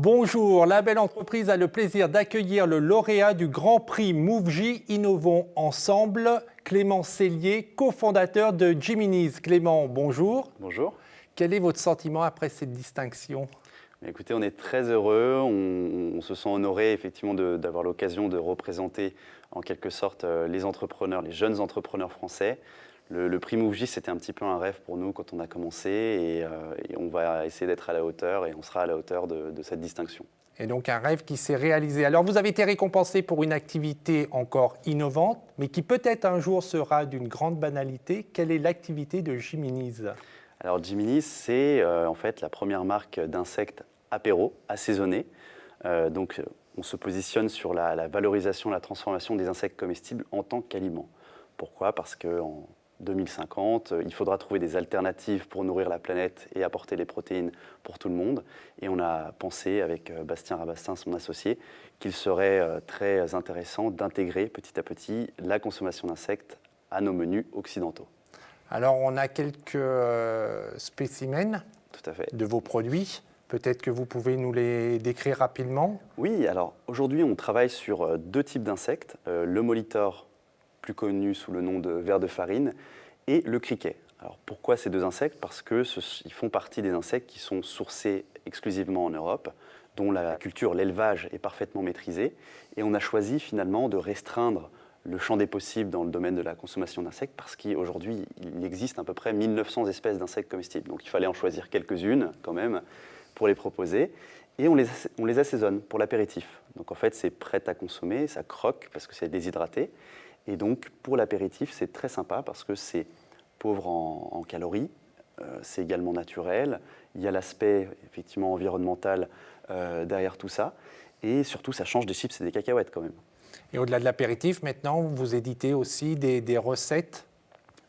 Bonjour, la belle entreprise a le plaisir d'accueillir le lauréat du Grand Prix Mouv'J Innovons Ensemble, Clément Cellier, cofondateur de Geminis. Clément, bonjour. Bonjour. Quel est votre sentiment après cette distinction ? Écoutez, on est très heureux, on se sent honoré effectivement d'avoir l'occasion de représenter en quelque sorte les entrepreneurs, les jeunes entrepreneurs français. Le prix Mouv'J, c'était un petit peu un rêve pour nous quand on a commencé et on va essayer d'être à la hauteur et on sera à la hauteur de cette distinction. Et donc un rêve qui s'est réalisé. Alors vous avez été récompensé pour une activité encore innovante, mais qui peut-être un jour sera d'une grande banalité. Quelle est l'activité de Geminis ? Alors Geminis, c'est en fait la première marque d'insectes apéro, assaisonnés. Donc on se positionne sur la valorisation, la transformation des insectes comestibles en tant qu'aliments. Pourquoi ? Parce qu'en 2050, il faudra trouver des alternatives pour nourrir la planète et apporter les protéines pour tout le monde. Et on a pensé avec Bastien Rabastin, son associé, qu'il serait très intéressant d'intégrer petit à petit la consommation d'insectes à nos menus occidentaux. Alors on a quelques spécimens Tout à fait. de vos produits. Peut-être que vous pouvez nous les décrire rapidement. Oui, alors aujourd'hui on travaille sur deux types d'insectes, le molitor, plus connu sous le nom de ver de farine, et le criquet. Alors pourquoi ces deux insectes ? Parce qu'ils font partie des insectes qui sont sourcés exclusivement en Europe, dont la culture, l'élevage est parfaitement maîtrisé, et on a choisi finalement de restreindre le champ des possibles dans le domaine de la consommation d'insectes, parce qu'aujourd'hui il existe à peu près 1900 espèces d'insectes comestibles, donc il fallait en choisir quelques-unes quand même pour les proposer, et on les assaisonne pour l'apéritif. Donc en fait c'est prêt à consommer, ça croque parce que c'est déshydraté. Et donc, pour l'apéritif, c'est très sympa parce que c'est pauvre en calories, c'est également naturel, il y a l'aspect effectivement environnemental derrière tout ça, et surtout, ça change des chips et des cacahuètes quand même. Et au-delà de l'apéritif, maintenant, vous éditez aussi des recettes ?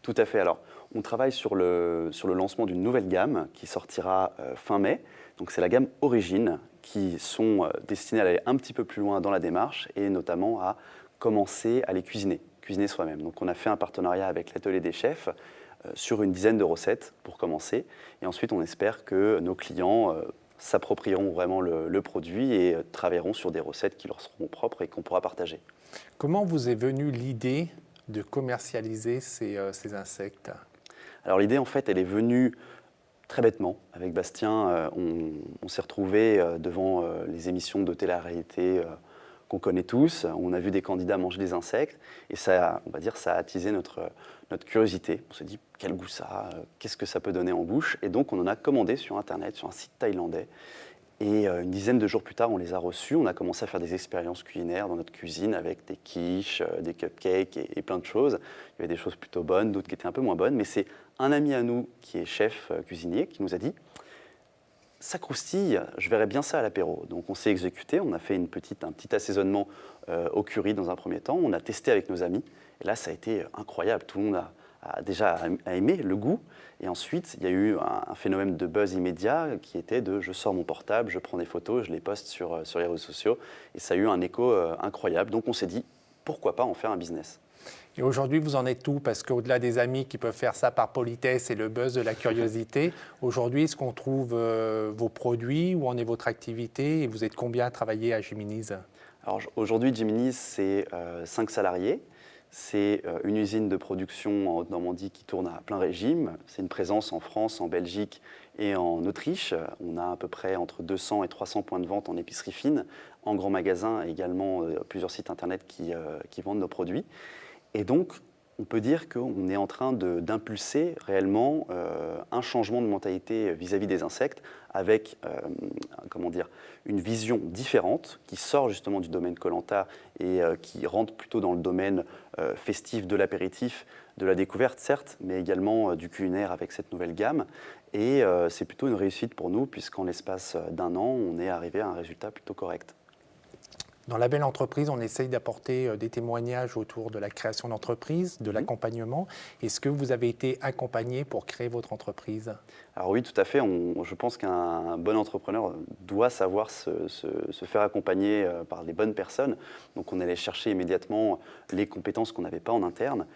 Tout à fait. Alors, on travaille sur le lancement d'une nouvelle gamme qui sortira fin mai. Donc, c'est la gamme Origine, qui sont destinées à aller un petit peu plus loin dans la démarche et notamment à commencer à les cuisiner soi-même. Donc on a fait un partenariat avec l'Atelier des Chefs sur une dizaine de recettes pour commencer. Et ensuite, on espère que nos clients s'approprieront vraiment le produit et travailleront sur des recettes qui leur seront propres et qu'on pourra partager. Comment vous est venue l'idée de commercialiser ces insectes ? Alors l'idée, en fait, elle est venue très bêtement. Avec Bastien, on s'est retrouvés devant les émissions de télé-réalité qu'on connaît tous. On a vu des candidats manger des insectes et ça, on va dire, ça a attisé notre curiosité. On s'est dit, quel goût ça a, qu'est-ce que ça peut donner en bouche ? Et donc, on en a commandé sur Internet, sur un site thaïlandais. Et une dizaine de jours plus tard, on les a reçus. On a commencé à faire des expériences culinaires dans notre cuisine avec des quiches, des cupcakes et plein de choses. Il y avait des choses plutôt bonnes, d'autres qui étaient un peu moins bonnes. Mais c'est un ami à nous qui est chef cuisinier qui nous a dit « ça croustille, je verrais bien ça à l'apéro ». Donc on s'est exécuté, on a fait un petit assaisonnement au curry dans un premier temps. On a testé avec nos amis. Et là, ça a été incroyable. Tout le monde a déjà aimé le goût. Et ensuite, il y a eu un phénomène de buzz immédiat qui était de je sors mon portable, je prends des photos, je les poste sur les réseaux sociaux. Et ça a eu un écho incroyable. Donc on s'est dit, pourquoi pas en faire un business ? Et aujourd'hui, vous en êtes où ? Parce qu'au-delà des amis qui peuvent faire ça par politesse et le buzz de la curiosité, aujourd'hui, est-ce qu'on trouve vos produits ? Où en est votre activité ? Et vous êtes combien à travailler à Geminis ? Alors aujourd'hui, Geminis, c'est 5 salariés. C'est une usine de production en Haute-Normandie qui tourne à plein régime. C'est une présence en France, en Belgique et en Autriche. On a à peu près entre 200 et 300 points de vente en épicerie fine, en grands magasins et également plusieurs sites internet qui vendent nos produits. Et donc, on peut dire qu'on est en train d'impulser réellement un changement de mentalité vis-à-vis des insectes avec une vision différente qui sort justement du domaine Koh-Lanta et qui rentre plutôt dans le domaine festif de l'apéritif, de la découverte certes, mais également du culinaire avec cette nouvelle gamme. Et c'est plutôt une réussite pour nous puisqu'en l'espace d'1 an, on est arrivé à un résultat plutôt correct. Dans la belle entreprise, on essaye d'apporter des témoignages autour de la création d'entreprise, de l'accompagnement. Est-ce que vous avez été accompagné pour créer votre entreprise ? Alors oui, tout à fait. Je pense qu'un bon entrepreneur doit savoir se faire accompagner par les bonnes personnes. Donc on allait chercher immédiatement les compétences qu'on n'avait pas en interne.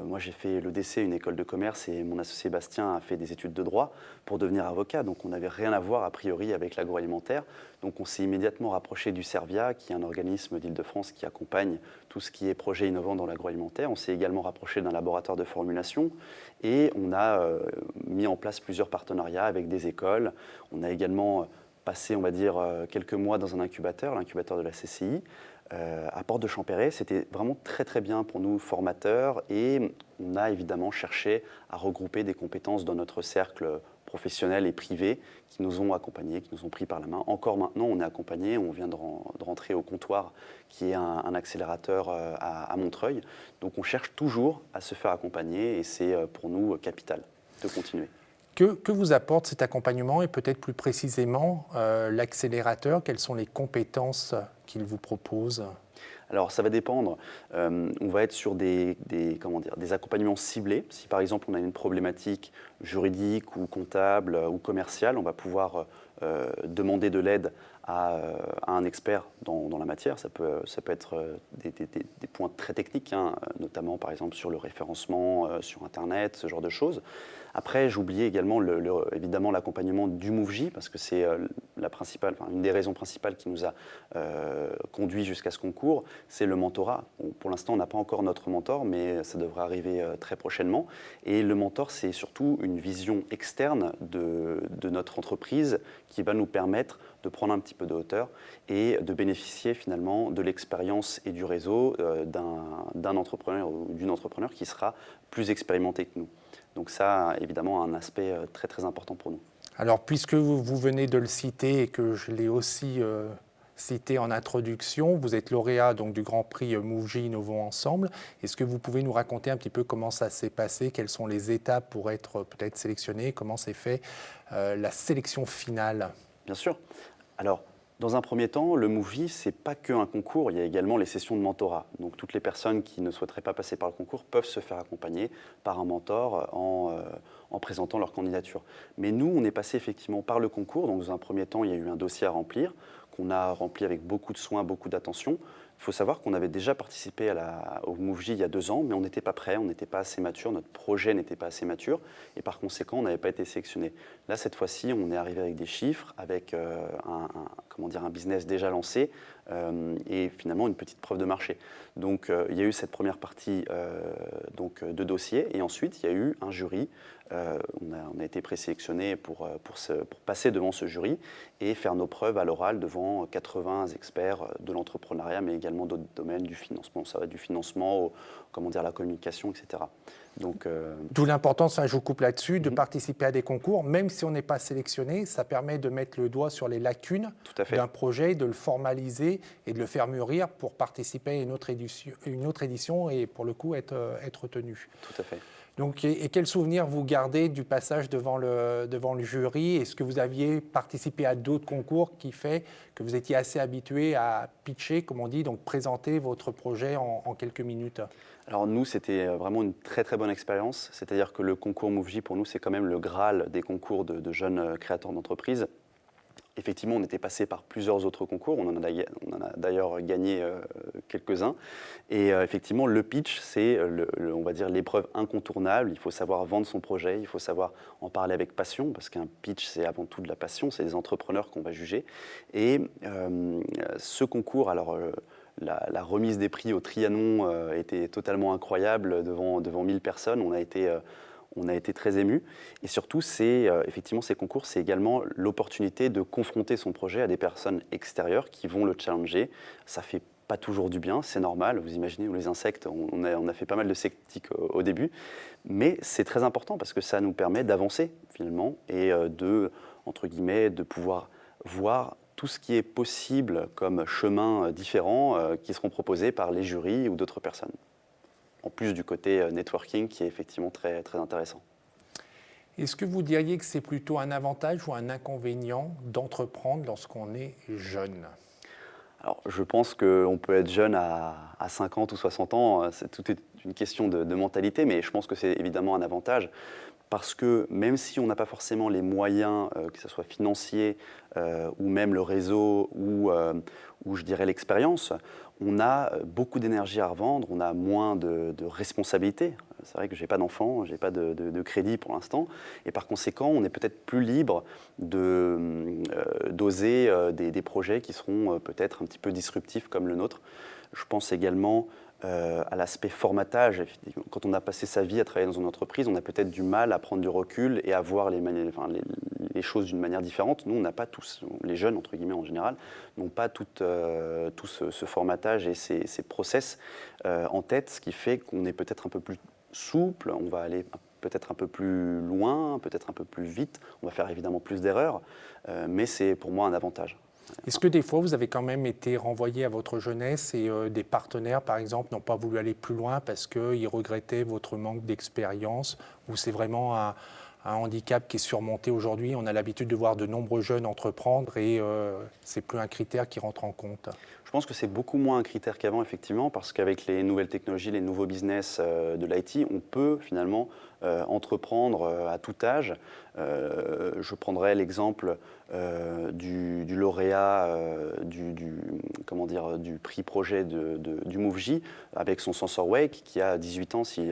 Moi j'ai fait l'EDC, une école de commerce, et mon associé Bastien a fait des études de droit pour devenir avocat. Donc on n'avait rien à voir a priori avec l'agroalimentaire. Donc on s'est immédiatement rapproché du Servia, qui est un organisme d'Île-de-France qui accompagne tout ce qui est projet innovant dans l'agroalimentaire. On s'est également rapproché d'un laboratoire de formulation et on a mis en place plusieurs partenariats avec des écoles. On a également passé, on va dire, quelques mois dans un incubateur, l'incubateur de la CCI, à Porte de Champéret. C'était vraiment très très bien pour nous, formateurs, et on a évidemment cherché à regrouper des compétences dans notre cercle professionnels et privés qui nous ont accompagnés, qui nous ont pris par la main. Encore maintenant, on est accompagnés, on vient de rentrer au comptoir qui est un accélérateur à Montreuil. Donc on cherche toujours à se faire accompagner et c'est pour nous capital de continuer. Que vous apporte cet accompagnement et peut-être plus précisément l'accélérateur? Quelles sont les compétences qu'il vous propose? Alors ça va dépendre, on va être sur des accompagnements ciblés. Si par exemple on a une problématique juridique ou comptable ou commerciale, on va pouvoir demander de l'aide à un expert dans la matière. Ça peut être des points très techniques, hein, notamment par exemple sur le référencement sur Internet, ce genre de choses. Après, j'oubliais également évidemment l'accompagnement du MoveJ, parce que c'est une des raisons principales qui nous a conduit jusqu'à ce concours, c'est le mentorat. Pour l'instant, on n'a pas encore notre mentor, mais ça devrait arriver très prochainement. Et le mentor, c'est surtout une vision externe de notre entreprise qui va nous permettre de prendre un petit peu de hauteur et de bénéficier finalement de l'expérience et du réseau d'un entrepreneur ou d'une entrepreneur qui sera plus expérimenté que nous. Donc ça, évidemment, un aspect très très important pour nous. Alors, puisque vous venez de le citer et que je l'ai aussi cité en introduction, vous êtes lauréat donc, du Grand Prix MoveJ Innovons Ensemble. Est-ce que vous pouvez nous raconter un petit peu comment ça s'est passé? Quelles sont les étapes pour être peut-être sélectionné? Comment s'est fait la sélection finale? Bien sûr. Alors, dans un premier temps, le MoveJ, ce n'est pas qu'un concours, il y a également les sessions de mentorat. Donc toutes les personnes qui ne souhaiteraient pas passer par le concours peuvent se faire accompagner par un mentor en présentant leur candidature. Mais nous, on est passé effectivement par le concours. Donc dans un premier temps, il y a eu un dossier à remplir, qu'on a rempli avec beaucoup de soin, beaucoup d'attention. Il faut savoir qu'on avait déjà participé au MoveJ il y a 2 ans, mais on n'était pas prêt, on n'était pas assez mature, notre projet n'était pas assez mature, et par conséquent, on n'avait pas été sélectionné. Là, cette fois-ci, on est arrivé avec des chiffres, avec un business déjà lancé, et finalement une petite preuve de marché. Donc, il y a eu cette première partie de dossier, et ensuite, il y a eu un jury. On a été présélectionné pour passer devant ce jury et faire nos preuves à l'oral devant 80 experts de l'entrepreneuriat, mais également d'autres domaines, du financement. Ça va du financement la communication, etc. Donc, d'où l'importance, je vous coupe là-dessus, de participer à des concours, même si on n'est pas sélectionné, ça permet de mettre le doigt sur les lacunes d'un projet, de le formaliser et de le faire mûrir pour participer à une autre édition et pour le coup être retenu. Tout à fait. Donc, et quel souvenir vous gardez du passage devant le jury? Est-ce que vous aviez participé à d'autres concours qui fait que vous étiez assez habitué à pitcher, comme on dit, donc présenter votre projet en quelques minutes? Alors nous, c'était vraiment une très très bonne expérience. C'est-à-dire que le concours MoveJ, pour nous, c'est quand même le Graal des concours de jeunes créateurs d'entreprises. Effectivement, on était passé par plusieurs autres concours, on en a d'ailleurs gagné quelques-uns. Et effectivement, le pitch, c'est, on va dire, l'épreuve incontournable. Il faut savoir vendre son projet, il faut savoir en parler avec passion, parce qu'un pitch, c'est avant tout de la passion, c'est des entrepreneurs qu'on va juger. Et ce concours, alors la remise des prix au Trianon était totalement incroyable devant 1000 personnes. On a été très émus. Et surtout, effectivement, ces concours, c'est également l'opportunité de confronter son projet à des personnes extérieures qui vont le challenger. Ça ne fait pas toujours du bien, c'est normal. Vous imaginez, les insectes, on a fait pas mal de sceptiques au début. Mais c'est très important parce que ça nous permet d'avancer, finalement, et entre guillemets, de pouvoir voir tout ce qui est possible comme chemins différents qui seront proposés par les jurys ou d'autres personnes. En plus du côté networking qui est effectivement très, très intéressant. Est-ce que vous diriez que c'est plutôt un avantage ou un inconvénient d'entreprendre lorsqu'on est jeune? Alors, je pense qu'on peut être jeune à 50 ou 60 ans, tout est une question de mentalité, mais je pense que c'est évidemment un avantage parce que même si on n'a pas forcément les moyens, que ce soit financiers ou même le réseau ou je dirais l'expérience, on a beaucoup d'énergie à revendre, on a moins de responsabilités. C'est vrai que je n'ai pas d'enfant, je n'ai pas de crédit pour l'instant, et par conséquent, on est peut-être plus libre d'oser des projets qui seront peut-être un petit peu disruptifs comme le nôtre. Je pense également à l'aspect formatage. Quand on a passé sa vie à travailler dans une entreprise, on a peut-être du mal à prendre du recul et à voir les choses d'une manière différente. Nous, on n'a pas tous, les jeunes, entre guillemets, en général, n'ont pas tout ce formatage et ces process en tête, ce qui fait qu'on est peut-être un peu plus souple, on va aller peut-être un peu plus loin, peut-être un peu plus vite, on va faire évidemment plus d'erreurs, mais c'est pour moi un avantage. Est-ce que des fois, vous avez quand même été renvoyé à votre jeunesse et des partenaires, par exemple, n'ont pas voulu aller plus loin parce qu'ils regrettaient votre manque d'expérience, ou c'est vraiment un handicap qui est surmonté aujourd'hui? On a l'habitude de voir de nombreux jeunes entreprendre et c'est plus un critère qui rentre en compte. Je pense que c'est beaucoup moins un critère qu'avant, effectivement, parce qu'avec les nouvelles technologies, les nouveaux business de l'IT, on peut finalement entreprendre à tout âge. Je prendrai l'exemple du lauréat du prix projet du MoveJ avec son Sensor Wake qui a 18 ans si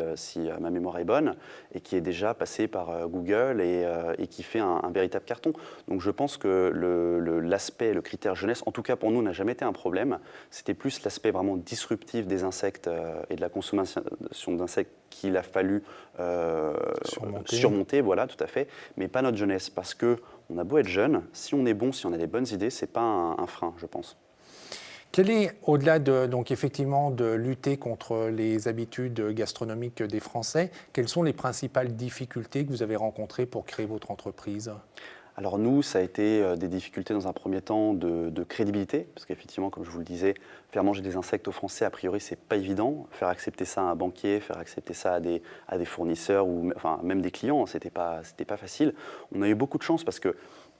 ma mémoire est bonne et qui est déjà passé par Google et qui fait un véritable carton. Donc je pense que l'aspect, le critère jeunesse, en tout cas pour nous, n'a jamais été un problème. C'était plus l'aspect vraiment disruptif des insectes et de la consommation d'insectes qu'il a fallu surmonter, voilà, tout à fait, mais pas notre jeunesse, parce qu'on a beau être jeune, si on est bon, si on a des bonnes idées, c'est pas un frein, je pense. Quel est, au-delà donc effectivement de lutter contre les habitudes gastronomiques des Français, quelles sont les principales difficultés que vous avez rencontrées pour créer votre entreprise ? Alors nous, ça a été des difficultés dans un premier temps de crédibilité, parce qu'effectivement, comme je vous le disais, faire manger des insectes aux Français, a priori, c'est pas évident. Faire accepter ça à un banquier, faire accepter ça à des fournisseurs ou enfin, même des clients, c'était pas facile. On a eu beaucoup de chance parce que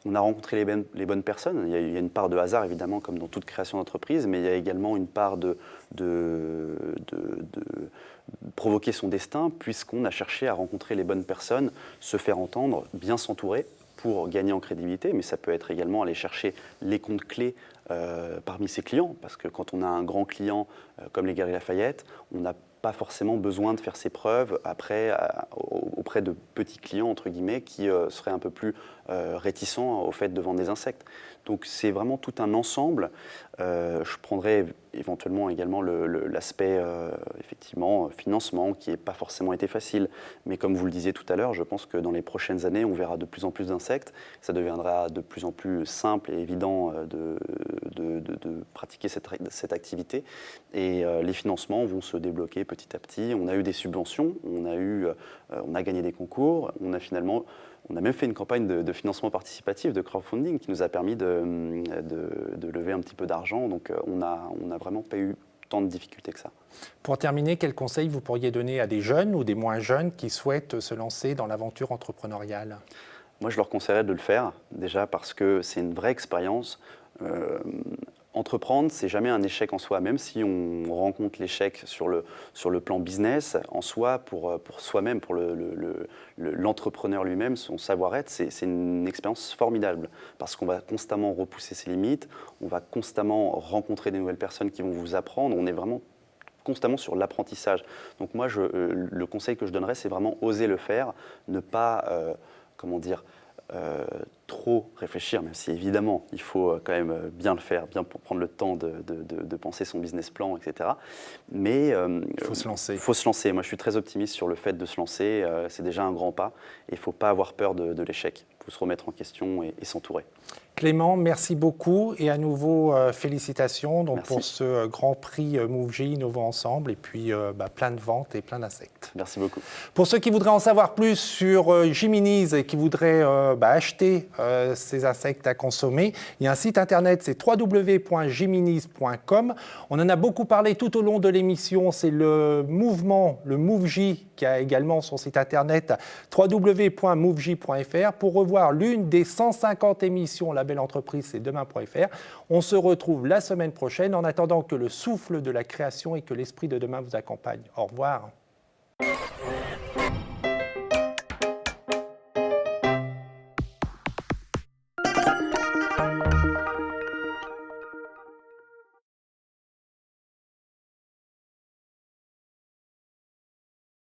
on a rencontré les bonnes personnes. Il y a une part de hasard, évidemment, comme dans toute création d'entreprise, mais il y a également une part de provoquer son destin, puisqu'on a cherché à rencontrer les bonnes personnes, se faire entendre, bien s'entourer pour gagner en crédibilité, mais ça peut être également aller chercher les comptes clés parmi ses clients, parce que quand on a un grand client comme les Galeries Lafayette, on n'a pas forcément besoin de faire ses preuves après auprès de petits clients, entre guillemets, qui seraient un peu plus réticents au fait de vendre des insectes. Donc c'est vraiment tout un ensemble. Je prendrais éventuellement également l'aspect effectivement financement qui n'a pas forcément été facile. Mais comme vous le disiez tout à l'heure, je pense que dans les prochaines années, on verra de plus en plus d'insectes. Ça deviendra de plus en plus simple et évident de pratiquer cette activité. Et les financements vont se débloquer petit à petit. On a eu des subventions, on a gagné des concours, on a même fait une campagne de financement participatif, de crowdfunding, qui nous a permis de lever un petit peu d'argent. Donc on n'a vraiment pas eu tant de difficultés que ça. Pour terminer, quels conseils vous pourriez donner à des jeunes ou des moins jeunes qui souhaitent se lancer dans l'aventure entrepreneuriale ? Moi, je leur conseillerais de le faire, déjà parce que c'est une vraie expérience. Entreprendre, c'est jamais un échec en soi, même si on rencontre l'échec sur le plan business, en soi, pour soi-même, pour l'entrepreneur lui-même, son savoir-être, c'est une expérience formidable, parce qu'on va constamment repousser ses limites, on va constamment rencontrer des nouvelles personnes qui vont vous apprendre, on est vraiment constamment sur l'apprentissage. Donc moi, le conseil que je donnerais, c'est vraiment oser le faire, ne pas, trop réfléchir, même si évidemment il faut quand même bien le faire, bien pour prendre le temps de penser son business plan, etc. Mais il faut se lancer. Il faut se lancer. Moi, je suis très optimiste sur le fait de se lancer. C'est déjà un grand pas. Et il ne faut pas avoir peur de l'échec. Il faut se remettre en question et s'entourer. Clément, merci beaucoup et à nouveau félicitations Merci. Pour ce Grand Prix MoveJ Innovons Ensemble et puis plein de ventes et plein d'insectes. Merci beaucoup. Pour ceux qui voudraient en savoir plus sur Giminis et qui voudraient acheter ces insectes à consommer. Il y a un site internet, c'est www.jiminis.com. On en a beaucoup parlé tout au long de l'émission. C'est le mouvement, le MoveJ, qui a également son site internet www.moveJ.fr pour revoir l'une des 150 émissions La Belle Entreprise, c'est demain.fr. On se retrouve la semaine prochaine en attendant que le souffle de la création et que l'esprit de demain vous accompagne. Au revoir.